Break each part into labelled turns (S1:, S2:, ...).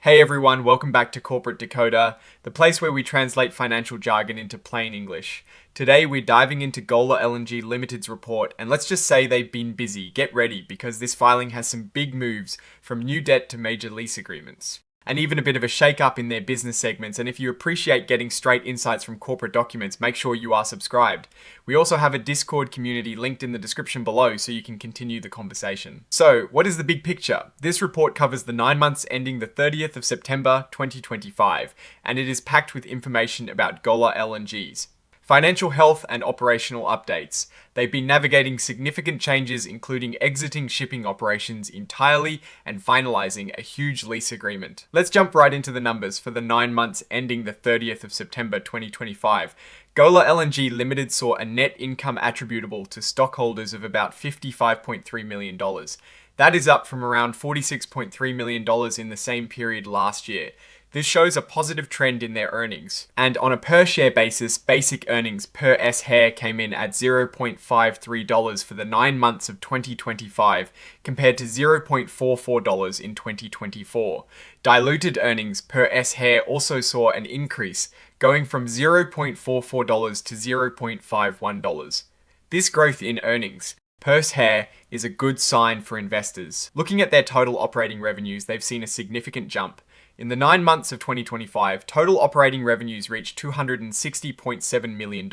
S1: Hey everyone, welcome back to Corporate Decoder, the place where we translate financial jargon into plain English. Today we're diving into GOLAR LNG Limited's report, and let's just say they've been busy. Get ready, because this filing has some big moves, from new debt to major lease agreements. And even a bit of a shake-up in their business segments, and if you appreciate getting straight insights from corporate documents, make sure you are subscribed. We also have a Discord community linked in the description below so you can continue the conversation. So, what is the big picture? This report covers the 9 months ending the 30th of September 2025, and it is packed with information about GOLAR LNGs. Financial health and operational updates. They've been navigating significant changes, including exiting shipping operations entirely and finalizing a huge lease agreement. Let's jump right into the numbers for the 9 months ending the 30th of September 2025. GOLAR LNG Limited saw a net income attributable to stockholders of about $55.3 million. That is up from around $46.3 million in the same period last year. This shows a positive trend in their earnings. And on a per share basis, basic earnings per S-share came in at $0.53 for the 9 months of 2025, compared to $0.44 in 2024. Diluted earnings per S-share also saw an increase, going from $0.44 to $0.51. This growth in earnings per share is a good sign for investors. Looking at their total operating revenues, they've seen a significant jump. In the 9 months of 2025, total operating revenues reached $260.7 million,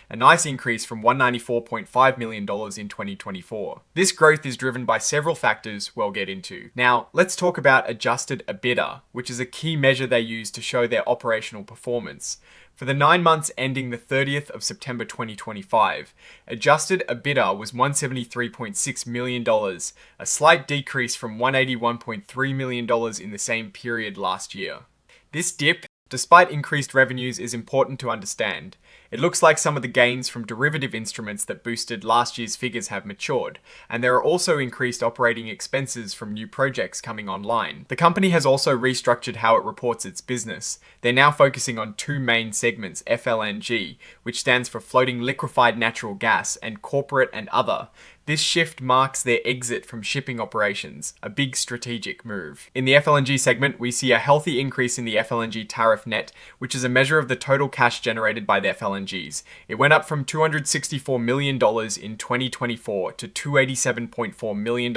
S1: a nice increase from $194.5 million in 2024. This growth is driven by several factors we'll get into. Now, let's talk about adjusted EBITDA, which is a key measure they use to show their operational performance. For the 9 months ending the 30th of September 2025, adjusted EBITDA was $173.6 million, a slight decrease from $181.3 million in the same period last year. This dip, despite increased revenues, is important to understand. It looks like some of the gains from derivative instruments that boosted last year's figures have matured, and there are also increased operating expenses from new projects coming online. The company has also restructured how it reports its business. They're now focusing on two main segments, FLNG, which stands for Floating Liquefied Natural Gas, and Corporate and Other. This shift marks their exit from shipping operations, a big strategic move. In the FLNG segment, we see a healthy increase in the FLNG tariff net, which is a measure of the total cash generated by the FLNGs. It went up from $264 million in 2024 to $287.4 million in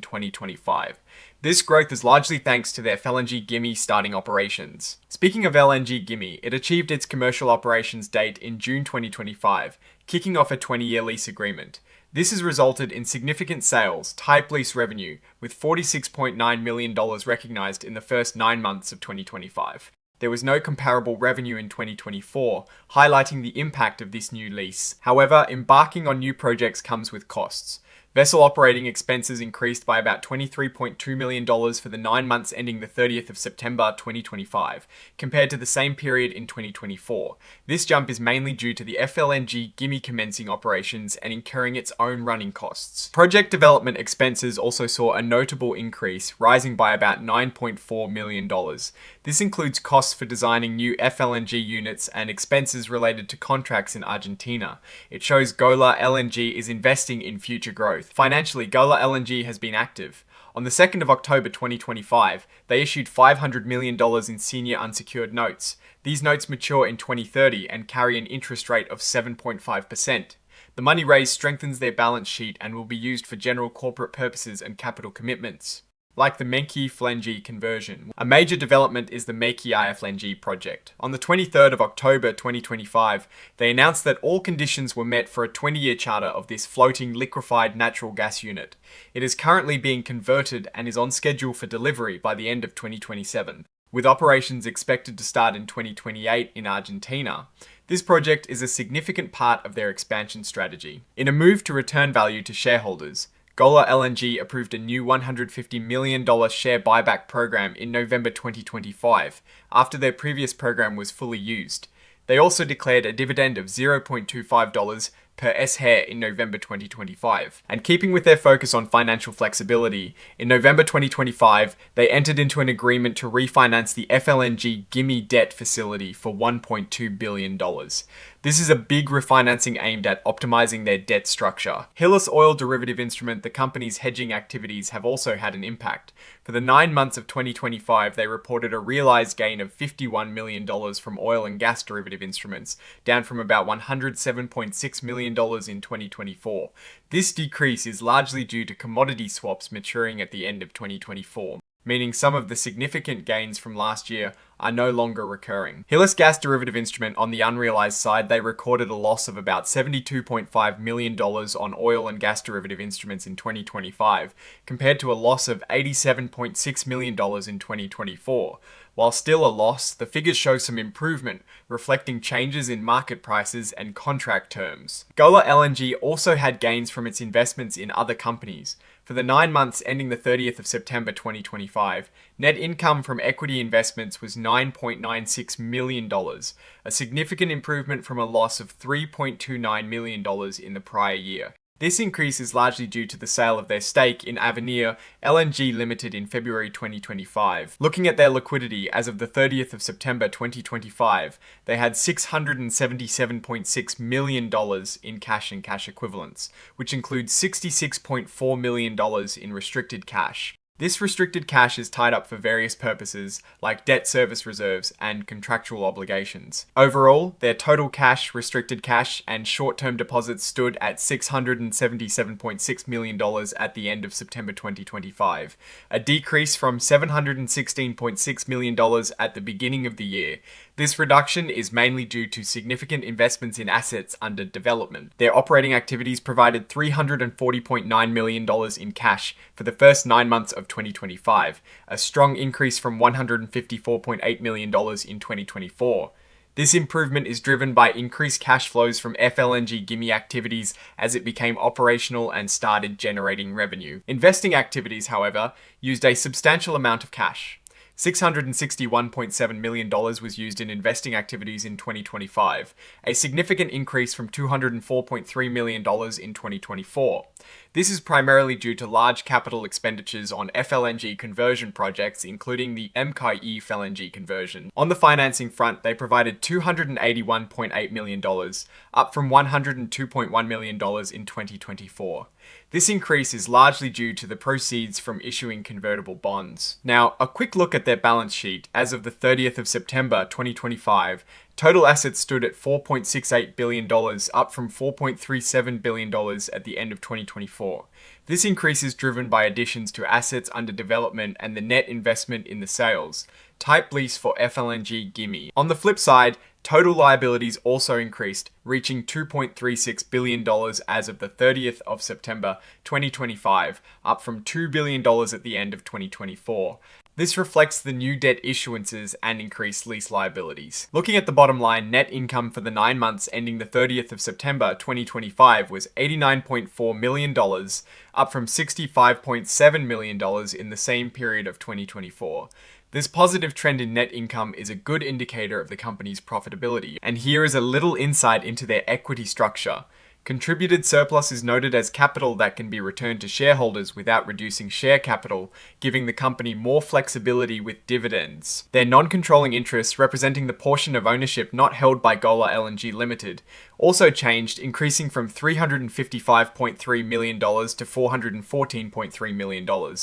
S1: 2025. This growth is largely thanks to their FLNG Gimi starting operations. Speaking of LNG Gimi, it achieved its commercial operations date in June 2025, kicking off a 20-year lease agreement. This has resulted in significant sales, type lease revenue, with $46.9 million recognized in the first 9 months of 2025. There was no comparable revenue in 2024, highlighting the impact of this new lease. However, embarking on new projects comes with costs. Vessel operating expenses increased by about $23.2 million for the 9 months ending the 30th of September 2025, compared to the same period in 2024. This jump is mainly due to the FLNG Gimi commencing operations and incurring its own running costs. Project development expenses also saw a notable increase, rising by about $9.4 million. This includes costs for designing new FLNG units and expenses related to contracts in Argentina. It shows GOLAR LNG is investing in future growth. Financially, GOLAR LNG has been active. On the 2nd of October 2025, they issued $500 million in senior unsecured notes. These notes mature in 2030 and carry an interest rate of 7.5%. The money raised strengthens their balance sheet and will be used for general corporate purposes and capital commitments, like the L.N.G FLNG conversion. A major development is the L.N.G FLNG project. On the 23rd of October 2025, they announced that all conditions were met for a 20-year charter of this floating liquefied natural gas unit. It is currently being converted and is on schedule for delivery by the end of 2027, with operations expected to start in 2028 in Argentina. This project is a significant part of their expansion strategy. In a move to return value to shareholders, GOLAR LNG approved a new $150 million share buyback program in November 2025, after their previous program was fully used. They also declared a dividend of $0.25 per S-Hair in November 2025. And keeping with their focus on financial flexibility, in November 2025, they entered into an agreement to refinance the FLNG GIMI debt facility for $1.2 billion. This is a big refinancing aimed at optimizing their debt structure. Hillis Oil Derivative Instrument, the company's hedging activities have also had an impact. For the 9 months of 2025, they reported a realized gain of $51 million from oil and gas derivative instruments, down from about $107.6 million in 2024. This decrease is largely due to commodity swaps maturing at the end of 2024. Meaning some of the significant gains from last year are no longer recurring. Hillis Gas Derivative Instrument, on the unrealized side, they recorded a loss of about $72.5 million on oil and gas derivative instruments in 2025, compared to a loss of $87.6 million in 2024. While still a loss, the figures show some improvement, reflecting changes in market prices and contract terms. GOLAR LNG also had gains from its investments in other companies. For the 9 months ending the 30th of September 2025, net income from equity investments was $9.96 million, a significant improvement from a loss of $3.29 million in the prior year. This increase is largely due to the sale of their stake in Avenir L.N.G Limited in February 2025. Looking at their liquidity as of the 30th of September 2025, they had $677.6 million in cash and cash equivalents, which includes $66.4 million in restricted cash. This restricted cash is tied up for various purposes, like debt service reserves and contractual obligations. Overall, their total cash, restricted cash, and short-term deposits stood at $677.6 million at the end of September 2025, a decrease from $716.6 million at the beginning of the year. This reduction is mainly due to significant investments in assets under development. Their operating activities provided $340.9 million in cash for the first 9 months of 2025, a strong increase from $154.8 million in 2024. This improvement is driven by increased cash flows from FLNG GIMI activities as it became operational and started generating revenue. Investing activities, however, used a substantial amount of cash. $661.7 million was used in investing activities in 2025, a significant increase from $204.3 million in 2024. This is primarily due to large capital expenditures on FLNG conversion projects, including the MKE FLNG conversion. On the financing front, they provided $281.8 million, up from $102.1 million in 2024. This increase is largely due to the proceeds from issuing convertible bonds. Now, a quick look at their balance sheet. As of the 30th of September 2025, total assets stood at $4.68 billion, up from $4.37 billion at the end of 2024. This increase is driven by additions to assets under development and the net investment in the sales type lease for FLNG GIMI. On the flip side, total liabilities also increased, reaching $2.36 billion as of the 30th of September 2025, up from $2 billion at the end of 2024. This reflects the new debt issuances and increased lease liabilities. Looking at the bottom line, net income for the 9 months ending the 30th of September 2025 was $89.4 million, up from $65.7 million in the same period of 2024. This positive trend in net income is a good indicator of the company's profitability, and here is a little insight into their equity structure. Contributed surplus is noted as capital that can be returned to shareholders without reducing share capital, giving the company more flexibility with dividends. Their non-controlling interests, representing the portion of ownership not held by GOLAR LNG Limited, also changed, increasing from $355.3 million to $414.3 million.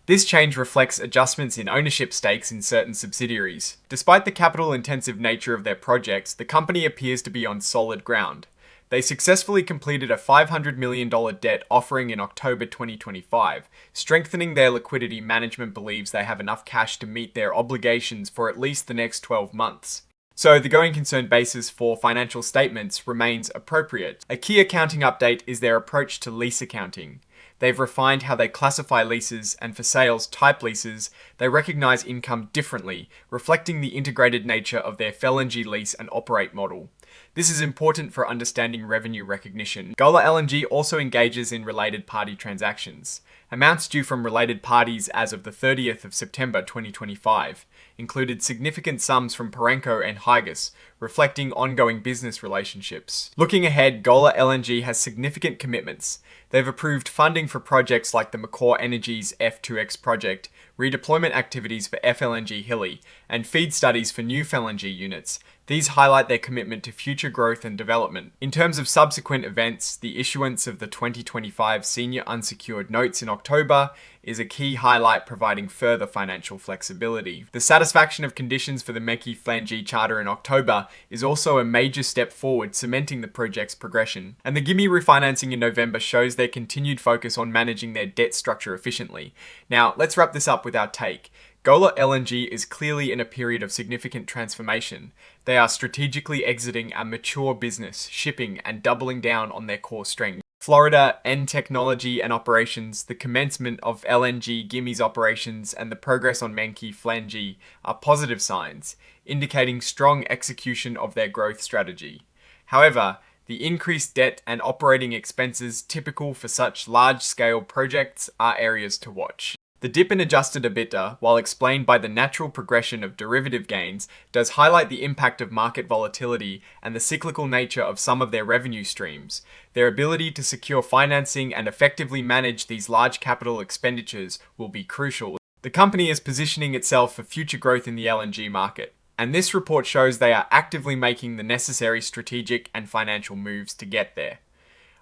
S1: This change reflects adjustments in ownership stakes in certain subsidiaries. Despite the capital-intensive nature of their projects, the company appears to be on solid ground. They successfully completed a $500 million debt offering in October 2025. Strengthening their liquidity, management believes they have enough cash to meet their obligations for at least the next 12 months. So the going concern basis for financial statements remains appropriate. A key accounting update is their approach to lease accounting. They've refined how they classify leases, and for sales type leases, they recognize income differently, reflecting the integrated nature of their FLNG lease and operate model. This is important for understanding revenue recognition. GOLAR LNG also engages in related party transactions. Amounts due from related parties as of the 30th of September 2025 included significant sums from Perenco and Hygas, reflecting ongoing business relationships. Looking ahead, GOLAR LNG has significant commitments. They've approved funding for projects like the Macquarie Energy's F2X project, redeployment activities for FLNG Hilly, and FEED studies for new FLNG units. These highlight their commitment to future growth and development. In terms of subsequent events, the issuance of the 2025 senior unsecured notes in October is a key highlight, providing further financial flexibility. The satisfaction of conditions for the MEKI FLNG charter in October is also a major step forward, cementing the project's progression. And the GIMI refinancing in November shows their continued focus on managing their debt structure efficiently. Now, let's wrap this up with our take. GOLAR LNG is clearly in a period of significant transformation. They are strategically exiting a mature business, shipping, and doubling down on their core strengths. Florida, N technology and operations, the commencement of L.N.G GIMI's operations, and the progress on MEKI FLNG are positive signs, indicating strong execution of their growth strategy. However, the increased debt and operating expenses typical for such large-scale projects are areas to watch. The dip in adjusted EBITDA, while explained by the natural progression of derivative gains, does highlight the impact of market volatility and the cyclical nature of some of their revenue streams. Their ability to secure financing and effectively manage these large capital expenditures will be crucial. The company is positioning itself for future growth in the LNG market, and this report shows they are actively making the necessary strategic and financial moves to get there.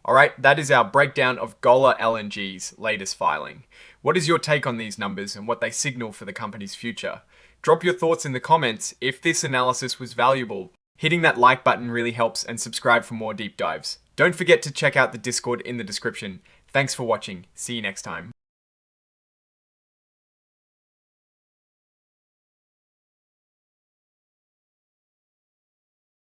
S1: Alright, that is our breakdown of GOLAR LNG's latest filing. What is your take on these numbers and what they signal for the company's future? Drop your thoughts in the comments if this analysis was valuable. Hitting that like button really helps, and subscribe for more deep dives. Don't forget to check out the Discord in the description. Thanks for watching. See you next time.